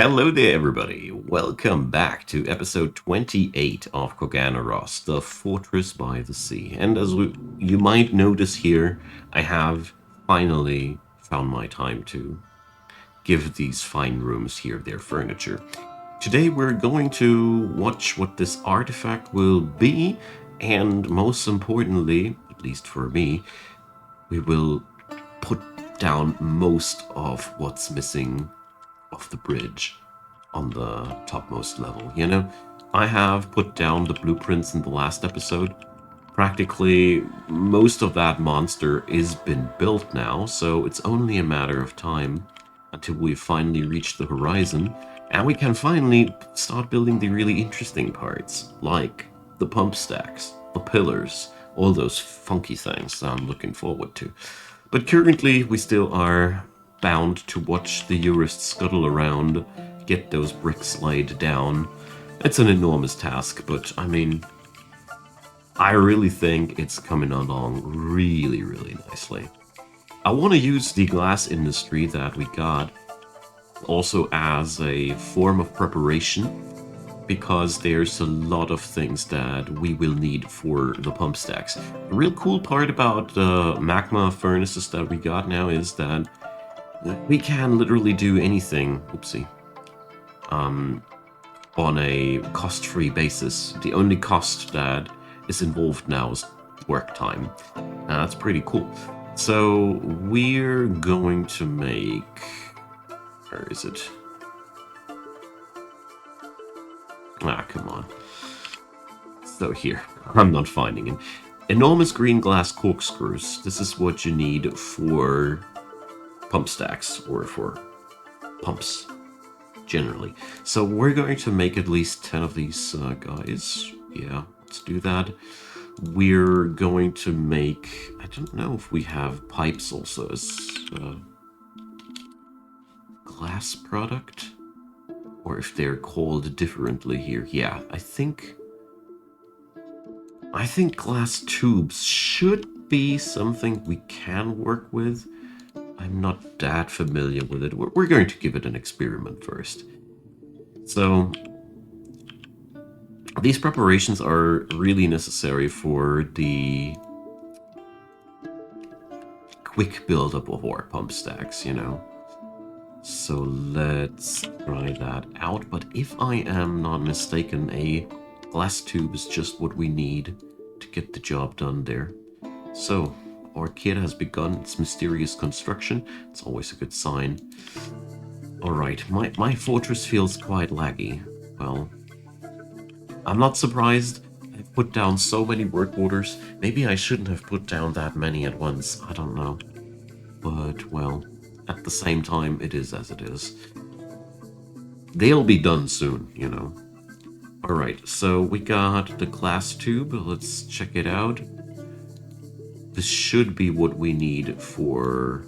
Hello there, everybody. Welcome back to episode 28 of Koganaros, the Fortress by the Sea. And you might notice here, I have finally found my time to give these fine rooms here their furniture. Today we're going to watch what this artifact will be, and most importantly, at least for me, we will put down most of what's missing off the bridge on the topmost level. I have put down the blueprints in the last episode. Practically most of that monster is been built now, so it's only a matter of time until we finally reach the horizon and we can finally start building the really interesting parts, like the pump stacks, the pillars, all those funky things that I'm looking forward to. But currently, we still are bound to watch the Eurist scuttle around, get those bricks laid down. It's an enormous task, but I mean, I really think it's coming along really, really nicely. I want to use the glass industry that we got also as a form of preparation because there's a lot of things that we will need for the pump stacks. The real cool part about the magma furnaces that we got now is that we can literally do anything, oopsie, on a cost-free basis. The only cost that is involved now is work time. That's pretty cool. So we're going to make... Where is it? Ah, come on. So here, I'm not finding it. Enormous green glass corkscrews. This is what you need for pump stacks, or for pumps, generally. So we're going to make at least 10 of these guys. Yeah, let's do that. We're going to make... I don't know if we have pipes also as glass product, or if they're called differently here. Yeah, I think glass tubes should be something we can work with. I'm not that familiar with it. We're going to give it an experiment first. So these preparations are really necessary for the quick buildup of our pump stacks, So let's try that out. But if I am not mistaken, a glass tube is just what we need to get the job done there. So our kit has begun its mysterious construction. It's always a good sign. Alright, my fortress feels quite laggy. Well, I'm not surprised. I've put down so many work orders. Maybe I shouldn't have put down that many at once. I don't know. But, well, at the same time, it is as it is. They'll be done soon, Alright, so we got the glass tube. Let's check it out. This should be what we need for...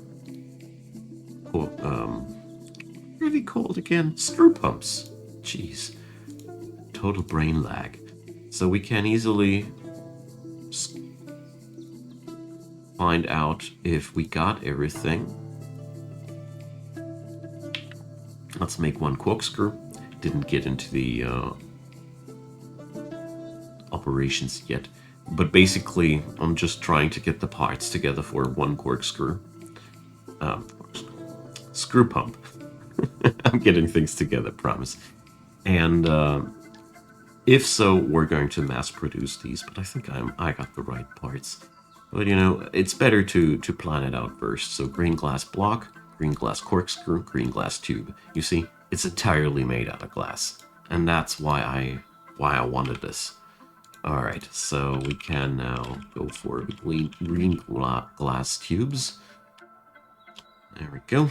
what are they called again? Screw pumps. Jeez. Total brain lag. So we can easily find out if we got everything. Let's make one corkscrew. Didn't get into the operations yet. But basically, I'm just trying to get the parts together for one corkscrew. Screw pump. I'm getting things together, promise. And if so, we're going to mass produce these, but I think I got the right parts. But it's better to plan it out first. So green glass block, green glass corkscrew, green glass tube. You see, it's entirely made out of glass. And that's why I wanted this. Alright, so we can now go for the green glass tubes. There we go.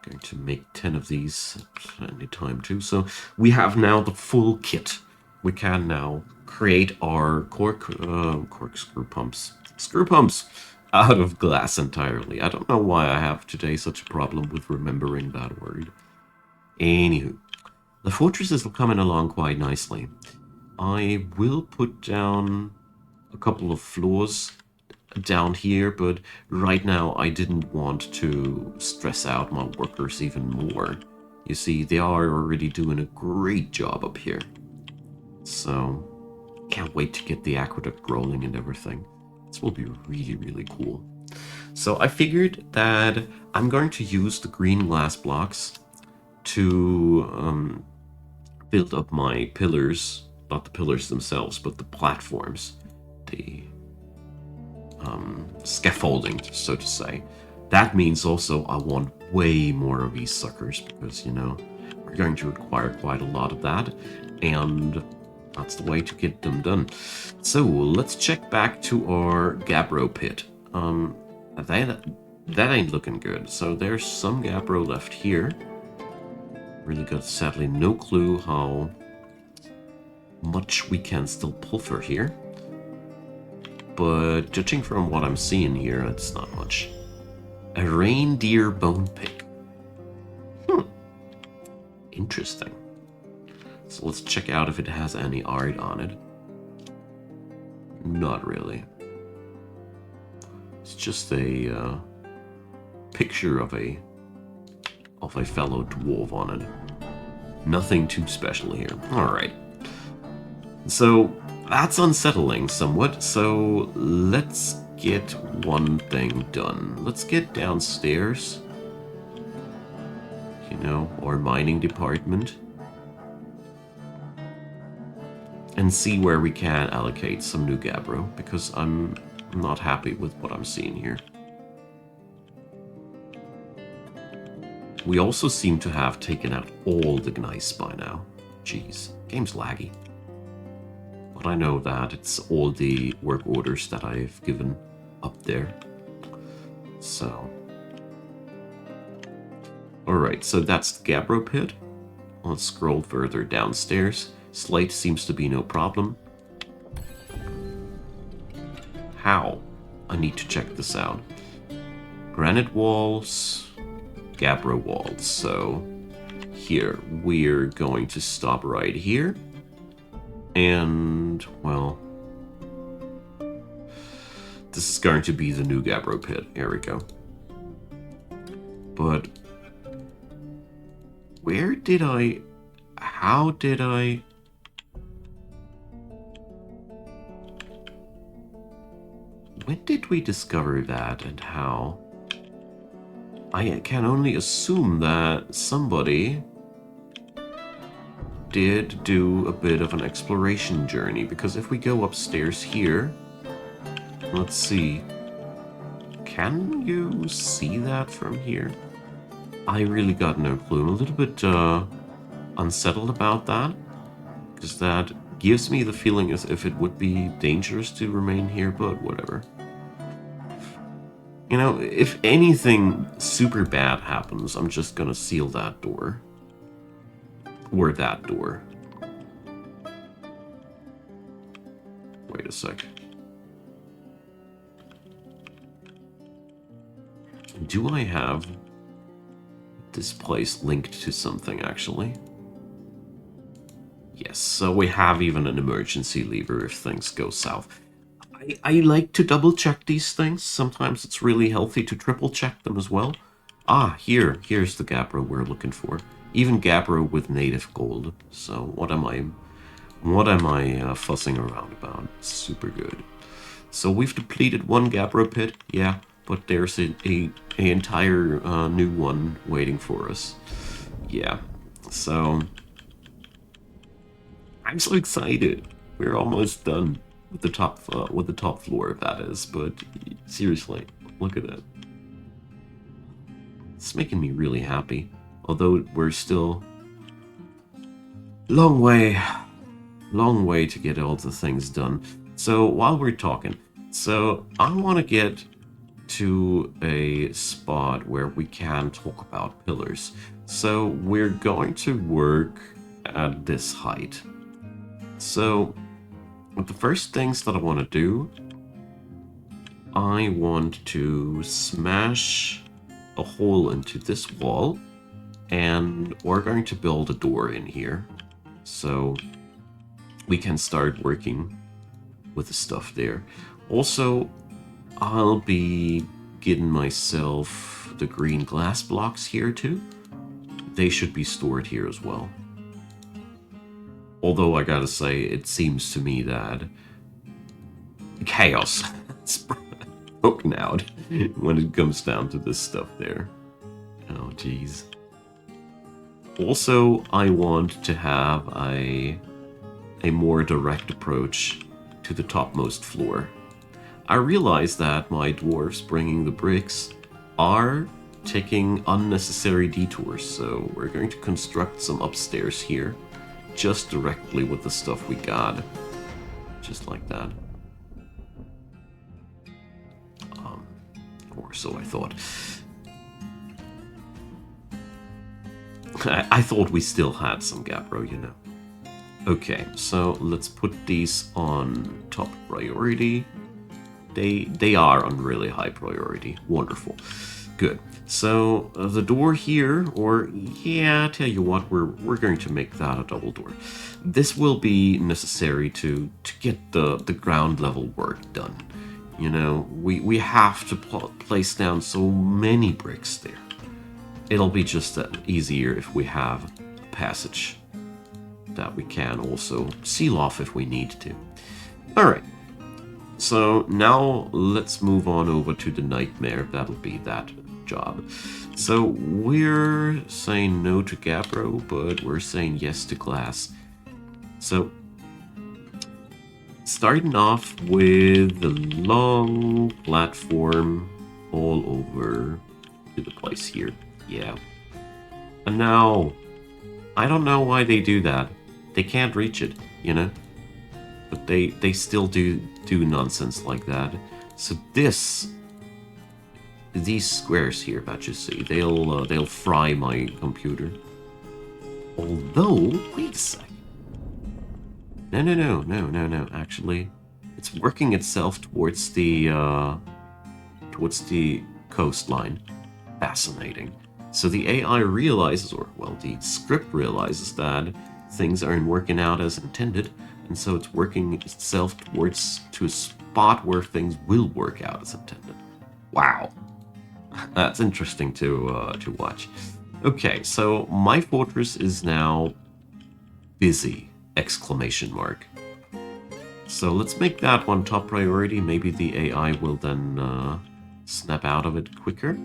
Going to make 10 of these at any time too. So we have now the full kit. We can now create our corkscrew pumps. Screw pumps out of glass entirely. I don't know why I have today such a problem with remembering that word. Anywho, the fortress is coming along quite nicely. I will put down a couple of floors down here, but right now I didn't want to stress out my workers even more. You see, they are already doing a great job up here. So, can't wait to get the aqueduct rolling and everything. This will be really, really cool. So I figured that I'm going to use the green glass blocks to build up my pillars, not the pillars themselves, but the platforms, the scaffolding, so to say. That means also I want way more of these suckers because, you know, we're going to require quite a lot of that, and that's the way to get them done. So let's check back to our Gabbro pit. That ain't looking good. So there's some Gabbro left here. Really got sadly no clue how much we can still pilfer here. But judging from what I'm seeing here, it's not much. A reindeer bone pick. Interesting. So let's check out if it has any art on it. Not really. It's just a picture of a fellow dwarf on it. Nothing too special here. Alright. So that's unsettling somewhat. So let's get one thing done. Let's get downstairs. You know, our mining department. And see where we can allocate some new Gabbro, because I'm not happy with what I'm seeing here. We also seem to have taken out all the gneiss by now. Jeez, game's laggy. But I know that it's all the work orders that I've given up there. So. Alright, so that's the Gabbro pit. Let's scroll further downstairs. Slate seems to be no problem. How? I need to check this out. Granite walls, Gabbro walls. So here, we're going to stop right here. And, well, this is going to be the new Gabbro pit. Here we go. But where did I... How did I... When did we discover that and how? I can only assume that somebody did do a bit of an exploration journey, because if we go upstairs here, let's see. Can you see that from here? I really got no clue. I'm a little bit unsettled about that, because that gives me the feeling as if it would be dangerous to remain here, but whatever. You know, if anything super bad happens, I'm just gonna seal that door. Or that door. Wait a sec. Do I have this place linked to something, actually? Yes, so we have even an emergency lever if things go south. I like to double check these things. Sometimes it's really healthy to triple check them as well. Ah, here's the Gabbro we're looking for. Even Gabbro with native gold. So what am I fussing around about? Super good. So we've depleted one Gabbro pit, yeah, but there's a entire new one waiting for us. Yeah, so I'm so excited. We're almost done with the top floor, that is. But seriously, look at that. It's making me really happy. Although we're still long way to get all the things done. So while we're talking, so I want to get to a spot where we can talk about pillars. So we're going to work at this height. So the first things that I want to do, I want to smash a hole into this wall, and we're going to build a door in here so we can start working with the stuff there. Also, I'll be getting myself the green glass blocks here too, they should be stored here as well. Although I gotta say, it seems to me that chaos is broken out when it comes down to this stuff there. Oh, jeez. Also, I want to have a more direct approach to the topmost floor. I realize that my dwarves bringing the bricks are taking unnecessary detours, so we're going to construct some upstairs here, just directly with the stuff we got. Just like that. Or so I thought. I thought we still had some gabbro, you know. Okay, so let's put these on top priority. They are on really high priority. Wonderful. Good. So the door here, or yeah, tell you what, we're going to make that a double door. This will be necessary to get the ground level work done. You know, we have to place down so many bricks there. It'll be just easier if we have a passage that we can also seal off if we need to. Alright, so now let's move on over to the nightmare. That'll be that job. So we're saying no to gabbro, but we're saying yes to glass. So starting off with the long platform all over to the place here. Yeah. And now, I don't know why they do that. They can't reach it, you know? But they still do nonsense like that. So these squares here that you see, they'll fry my computer. Although, wait a sec. No. Actually, it's working itself towards the coastline. Fascinating. So the AI realizes, or well, the script realizes that things aren't working out as intended, and so it's working itself to a spot where things will work out as intended. Wow, that's interesting to watch. Okay, so my fortress is now busy! Exclamation mark. So let's make that one top priority. Maybe the AI will then snap out of it quicker.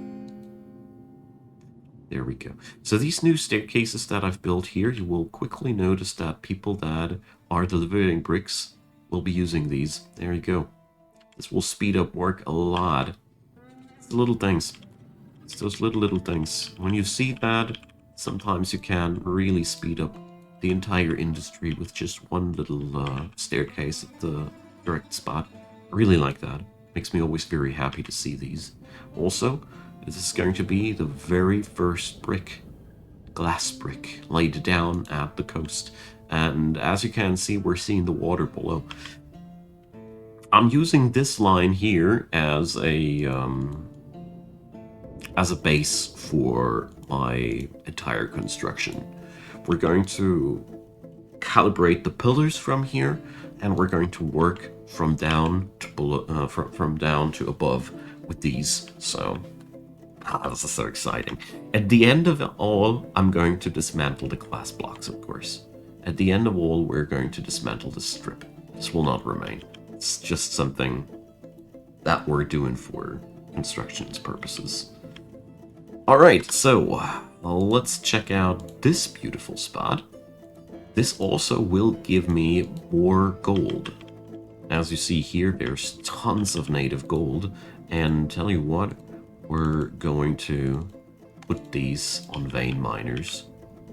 There we go. So these new staircases that I've built here, you will quickly notice that people that are delivering bricks will be using these. There you go. This will speed up work a lot. It's the little things. It's those little things. When you see that, sometimes you can really speed up the entire industry with just one little staircase at the correct spot. I really like that. Makes me always very happy to see these. Also, this is going to be the very first brick, glass brick, laid down at the coast. And as you can see, we're seeing the water below. I'm using this line here as a base for my entire construction. We're going to calibrate the pillars from here, and we're going to work from down to below, from down to above with these. So. This is so exciting. At the end of it all, I'm going to dismantle the glass blocks, of course. At the end of all, we're going to dismantle the strip. This will not remain. It's just something that we're doing for construction's purposes. Alright, so let's check out this beautiful spot. This also will give me more gold. As you see here, there's tons of native gold. And tell you what, we're going to put these on vein miners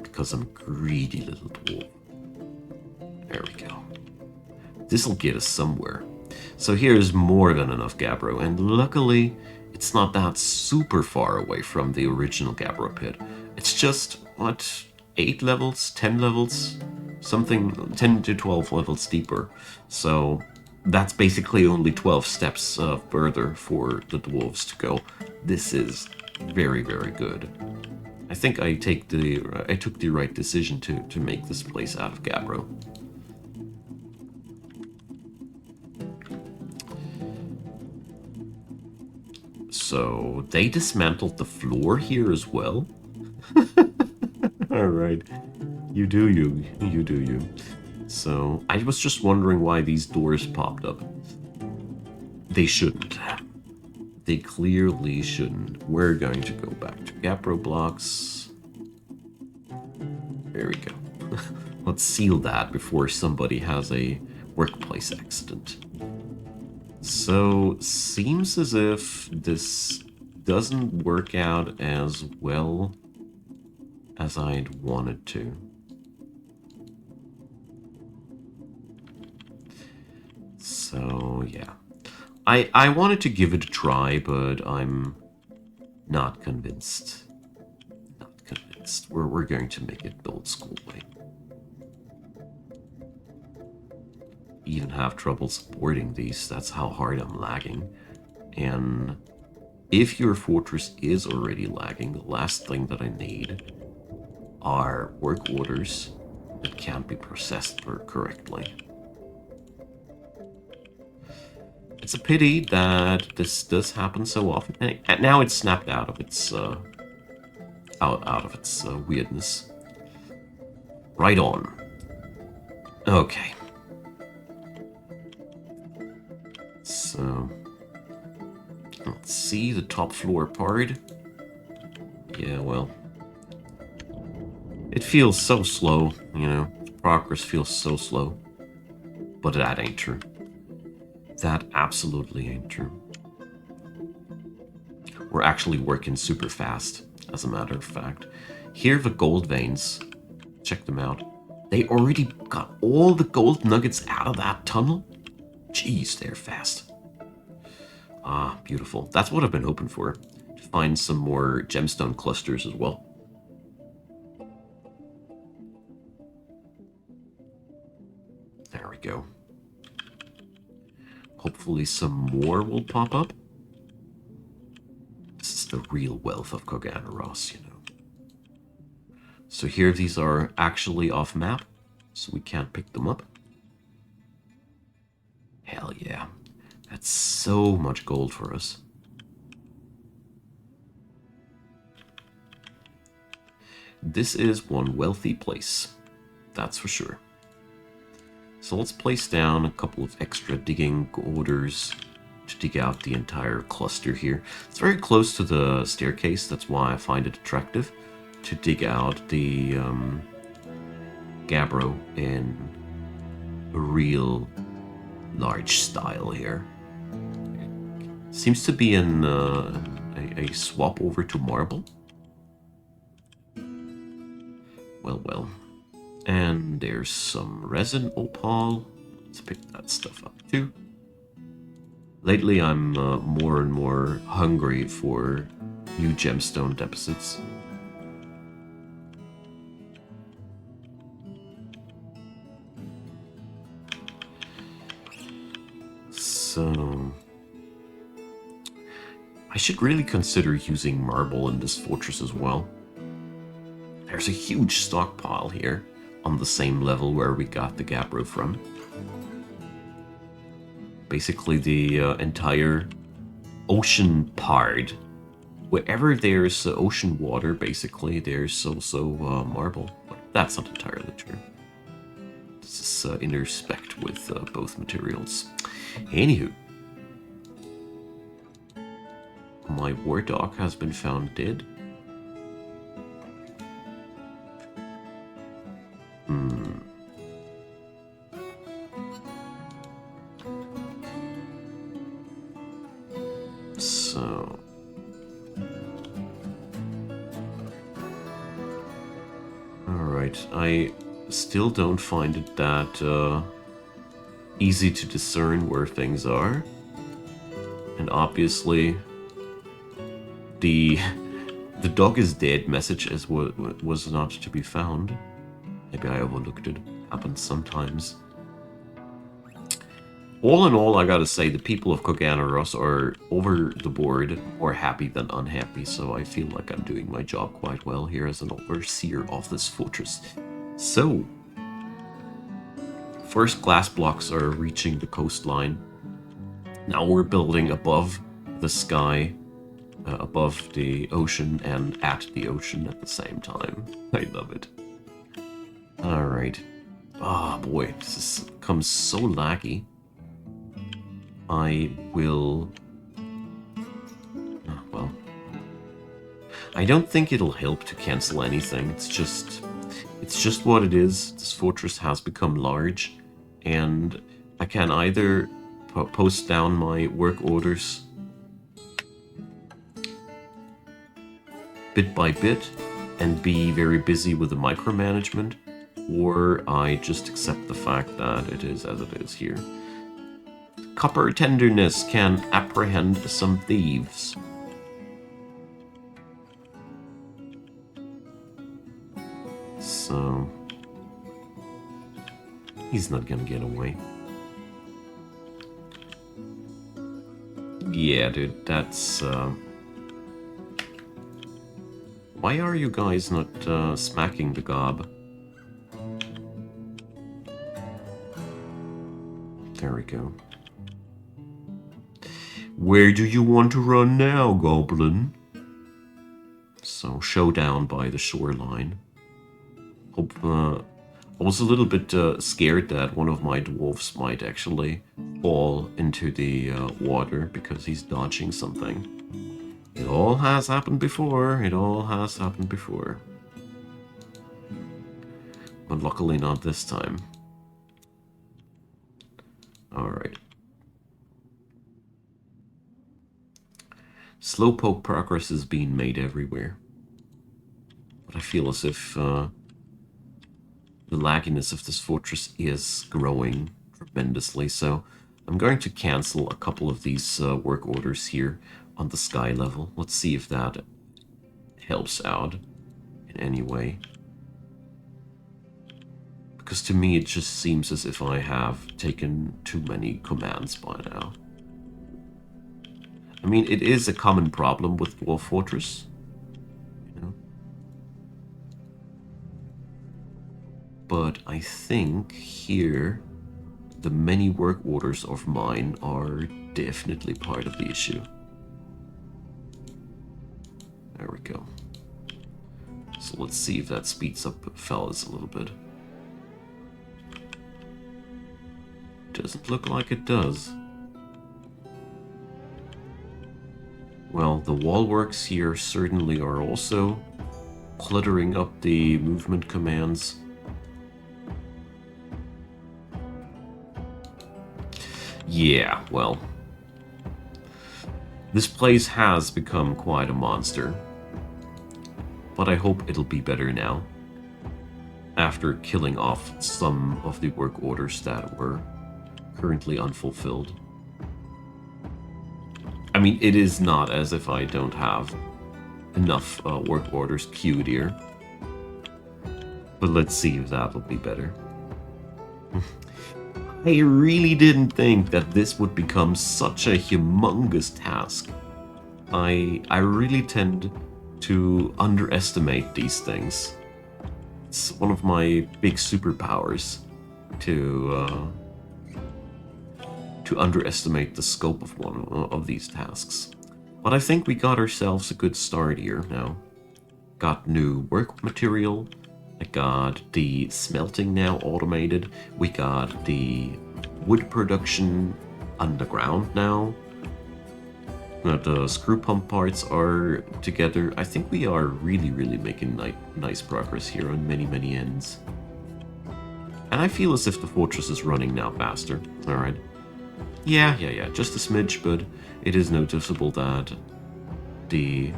because I'm a greedy little dwarf. There we go. This'll get us somewhere. So here's more than enough gabbro, and luckily it's not that super far away from the original gabbro pit. It's just, what, 8 levels, 10 levels? Something, 10 to 12 levels deeper. So that's basically only 12 steps further for the dwarves to go. This is very, very good. I think I took the right decision to make this place out of gabbro. So they dismantled the floor here as well. Alright. You do you. You do you. So, I was just wondering why these doors popped up. They shouldn't. They clearly shouldn't. We're going to go back to Gabbro blocks. There we go. Let's seal that before somebody has a workplace accident. So, seems as if this doesn't work out as well as I'd wanted to. So, yeah. I wanted to give it a try, but I'm not convinced. Not convinced. We're going to make it the old school way. Even have trouble supporting these. That's how hard I'm lagging. And if your fortress is already lagging, the last thing that I need are work orders that can't be processed correctly. It's a pity that this does happen so often, and now it's snapped out of its weirdness. Right on. Okay. So let's see the top floor part. Yeah, well, it feels so slow, you know. The progress feels so slow, but that ain't true. That absolutely ain't true. We're actually working super fast, as a matter of fact. Here are the gold veins. Check them out. They already got all the gold nuggets out of that tunnel? Jeez, they're fast. Ah, beautiful. That's what I've been hoping for. To find some more gemstone clusters as well. There we go. Hopefully some more will pop up. This is the real wealth of Koganaros, you know. So here these are actually off map, so we can't pick them up. Hell yeah. That's so much gold for us. This is one wealthy place, that's for sure. So let's place down a couple of extra digging orders to dig out the entire cluster here. It's very close to the staircase, that's why I find it attractive to dig out the Gabbro in a real large style here. Seems to be in a swap over to marble. Well. And there's some resin opal. Let's pick that stuff up too. Lately I'm more and more hungry for new gemstone deposits. So I should really consider using marble in this fortress as well. There's a huge stockpile here on the same level where we got the Gabbro from. Basically the entire ocean part. Wherever there's ocean water, basically, there's also marble. But that's not entirely true. This is interspect with both materials. Anywho. My war dog has been found dead. So... Alright, I still don't find it that easy to discern where things are. And obviously, the dog is dead message was not to be found. Maybe I overlooked it. Happens sometimes. All in all, I gotta say, the people of Koganaros are over the board more happy than unhappy, so I feel like I'm doing my job quite well here as an overseer of this fortress. So, first glass blocks are reaching the coastline. Now we're building above the sky, above the ocean and at the ocean at the same time. I love it. Alright. Oh boy, this becomes so laggy. I will... Oh, well... I don't think it'll help to cancel anything. It's just what it is. This fortress has become large, and I can either post down my work orders bit by bit and be very busy with the micromanagement, or I just accept the fact that it is as it is here. Copper tenderness can apprehend some thieves. So he's not gonna get away. Yeah, dude, that's why are you guys not smacking the gob? There we go. Where do you want to run now, goblin? So, showdown by the shoreline. I was a little bit scared that one of my dwarves might actually fall into the water because he's dodging something. It all has happened before. It all has happened before. But luckily not this time. Alright. Slowpoke progress is being made everywhere. But I feel as if the lagginess of this fortress is growing tremendously, so I'm going to cancel a couple of these work orders here on the sky level. Let's see if that helps out in any way. Because to me it just seems as if I have taken too many commands by now. I mean, it is a common problem with Dwarf Fortress, you know. But I think here, the many work orders of mine are definitely part of the issue. There we go. So let's see if that speeds up fellas a little bit. Doesn't look like it does. Well, the wall works here certainly are also cluttering up the movement commands. Yeah, well, this place has become quite a monster, but I hope it'll be better now, after killing off some of the work orders that were currently unfulfilled. I mean, it is not as if I don't have enough work orders queued here, but let's see if that'll be better. I really didn't think that this would become such a humongous task. I really tend to underestimate these things. It's one of my big superpowers to underestimate the scope of one of these tasks. But I think we got ourselves a good start here now. Got new work material. I got the smelting now automated. We got the wood production underground now. The screw pump parts are together. I think we are really making nice progress here on many ends. And I feel as if the fortress is running now faster. Alright. Yeah, just a smidge, but it is noticeable that the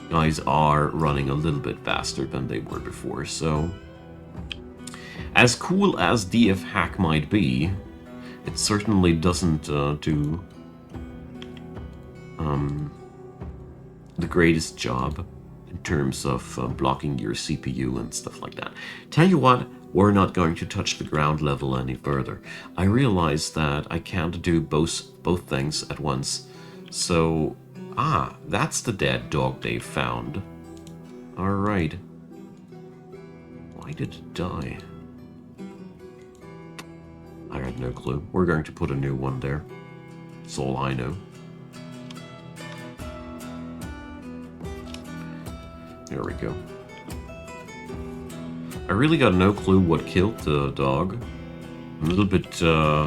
guys are running a little bit faster than they were before, so... As cool as DF Hack might be, it certainly doesn't do the greatest job in terms of blocking your CPU and stuff like that. Tell you what, we're not going to touch the ground level any further. I realize that I can't do both things at once. So, that's the dead dog they found. Alright. Why did it die? I had no clue. We're going to put a new one there. That's all I know. There we go. I really got no clue what killed the dog. I'm a little bit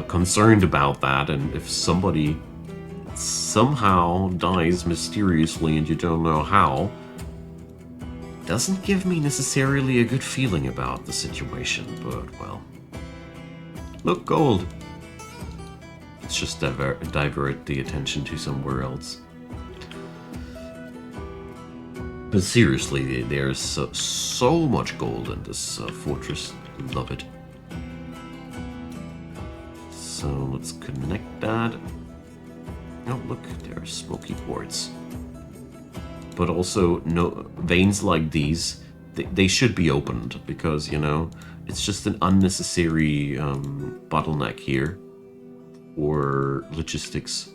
concerned about that, and if somebody somehow dies mysteriously and you don't know how, doesn't give me necessarily a good feeling about the situation, but well. Look, gold! Let's just divert the attention to somewhere else. But seriously, there's so much gold in this fortress. Love it. So let's connect that. Oh, look, there are smoky quartz. But also, no veins like these, they should be opened because, you know, it's just an unnecessary bottleneck here for logistics.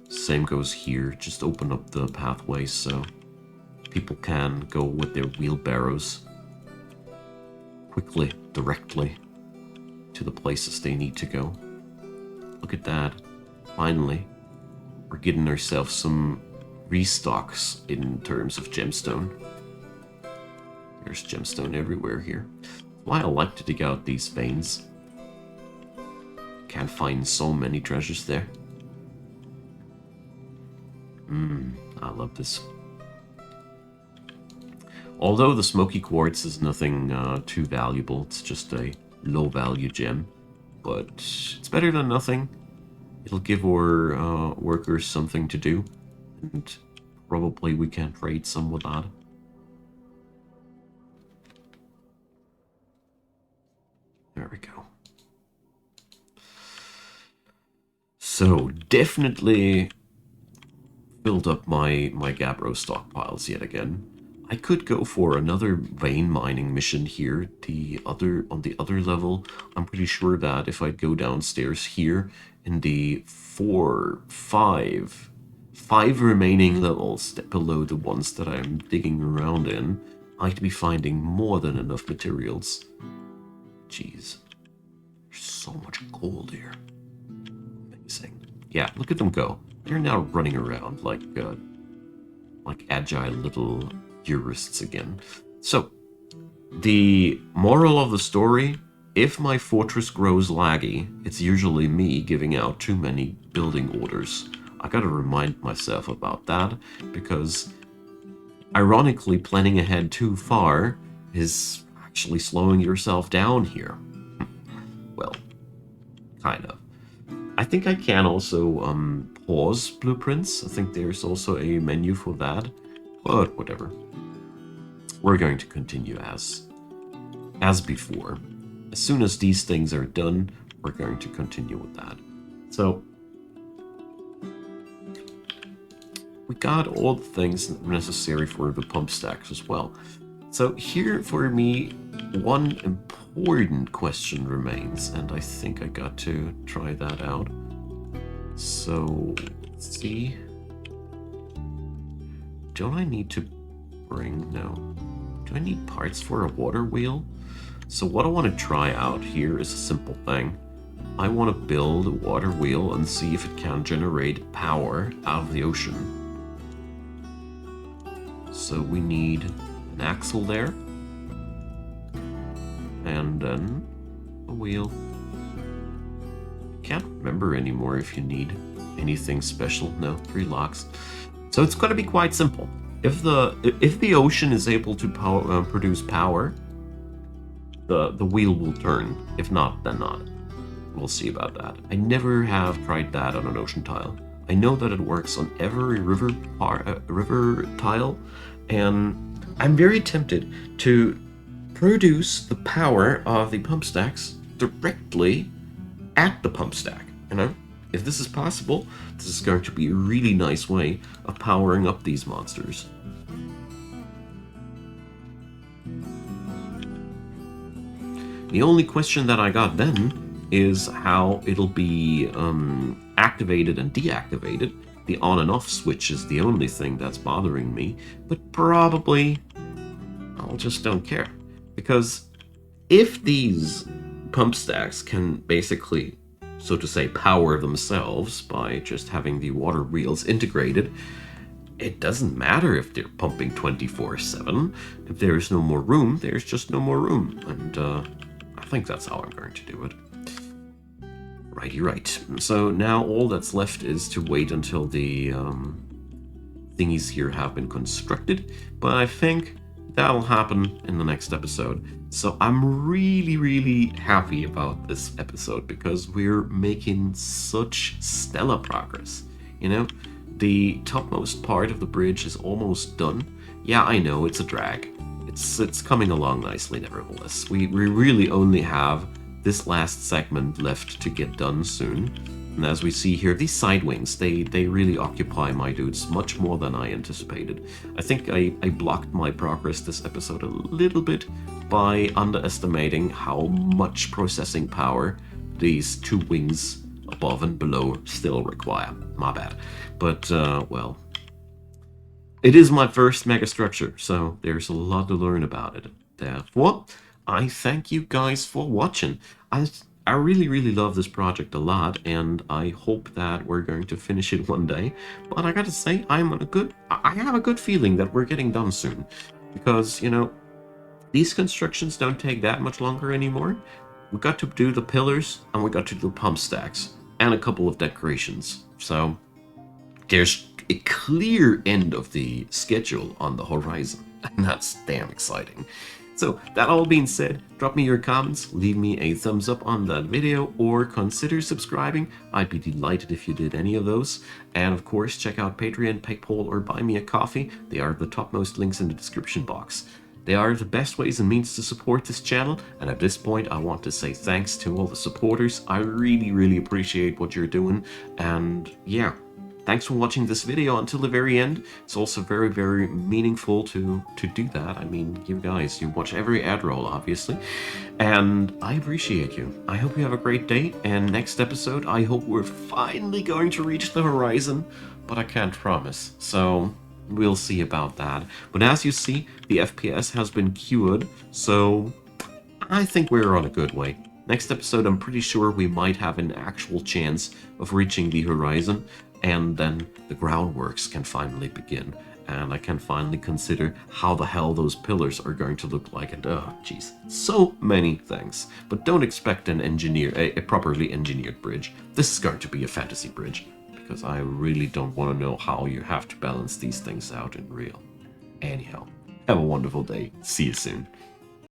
Same goes here. Just open up the pathways so people can go with their wheelbarrows quickly, directly to the places they need to go. Look at that. Finally, we're getting ourselves some restocks in terms of gemstone. There's gemstone everywhere here. That's why I like to dig out these veins. Can't find so many treasures there. I love this. Although the smoky quartz is nothing too valuable, it's just a low-value gem, but it's better than nothing. It'll give our workers something to do, and probably we can trade some with that. There we go. So, definitely filled up my Gabbro stockpiles yet again. I could go for another vein mining mission here, on the other level. I'm pretty sure that if I go downstairs here in the five remaining levels below the ones that I'm digging around in, I'd be finding more than enough materials. Jeez, there's so much gold here. Amazing. Yeah, look at them go. They're now running around like agile little jurists again. So, the moral of the story, if my fortress grows laggy, it's usually me giving out too many building orders. I gotta remind myself about that, because ironically, planning ahead too far is actually slowing yourself down here. Well, kind of. I think I can also pause blueprints. I think there's also a menu for that, but whatever. We're going to continue as before. As soon as these things are done, we're going to continue with that. So, we got all the things necessary for the pump stacks as well. So here for me, one important question remains, and I think I got to try that out. So, let's see. Don't I need to bring... No. Do I need parts for a water wheel? So what I want to try out here is a simple thing. I want to build a water wheel and see if it can generate power out of the ocean. So we need an axle there. And then a wheel. Can't remember anymore if you need anything special. No, 3 locks. So it's going to be quite simple. If the ocean is able to produce power, the wheel will turn. If not, then not. We'll see about that. I never have tried that on an ocean tile. I know that it works on every river tile, and I'm very tempted to produce the power of the pump stacks directly at the pump stack, you know? If this is possible, this is going to be a really nice way of powering up these monsters. The only question that I got then is how it'll be activated and deactivated. The on and off switch is the only thing that's bothering me, but probably I'll just don't care. Because if these pump stacks can basically, so to say, power themselves by just having the water wheels integrated, It doesn't matter if they're pumping 24/7. If there's no more room, there's just no more room. And I think that's how I'm going to do it. Righty right. So now all that's left is to wait until the thingies here have been constructed. But I think that'll happen in the next episode. So I'm really, really happy about this episode because we're making such stellar progress. You know, the topmost part of the bridge is almost done. Yeah, I know, it's a drag. It's coming along nicely nevertheless. We really only have this last segment left to get done soon. And as we see here, these side wings, they really occupy my dudes much more than I anticipated. I think I blocked my progress this episode a little bit by underestimating how much processing power these two wings above and below still require. My bad. But, well, it is my first megastructure, so there's a lot to learn about it. Therefore, I thank you guys for watching. I really, really love this project a lot, and I hope that we're going to finish it one day. But I gotta say, I have a good feeling that we're getting done soon. Because, you know, these constructions don't take that much longer anymore. We got to do the pillars, and we got to do pump stacks, and a couple of decorations. So, there's a clear end of the schedule on the horizon, and that's damn exciting. So, that all being said, drop me your comments, leave me a thumbs up on that video, or consider subscribing. I'd be delighted if you did any of those. And of course, check out Patreon, PayPal, or Buy Me a Coffee. They are the topmost links in the description box. They are the best ways and means to support this channel, and at this point I want to say thanks to all the supporters. I really, really appreciate what you're doing, and yeah. Thanks for watching this video until the very end. It's also very, very meaningful to do that. I mean, you guys, you watch every ad roll, obviously. And I appreciate you. I hope you have a great day. And next episode, I hope we're finally going to reach the horizon. But I can't promise. So we'll see about that. But as you see, the FPS has been cured. So I think we're on a good way. Next episode, I'm pretty sure we might have an actual chance of reaching the horizon, and then the groundworks can finally begin, and I can finally consider how the hell those pillars are going to look like, and oh, jeez, so many things. But don't expect a properly engineered bridge. This is going to be a fantasy bridge, because I really don't want to know how you have to balance these things out in real. Anyhow, have a wonderful day. See you soon.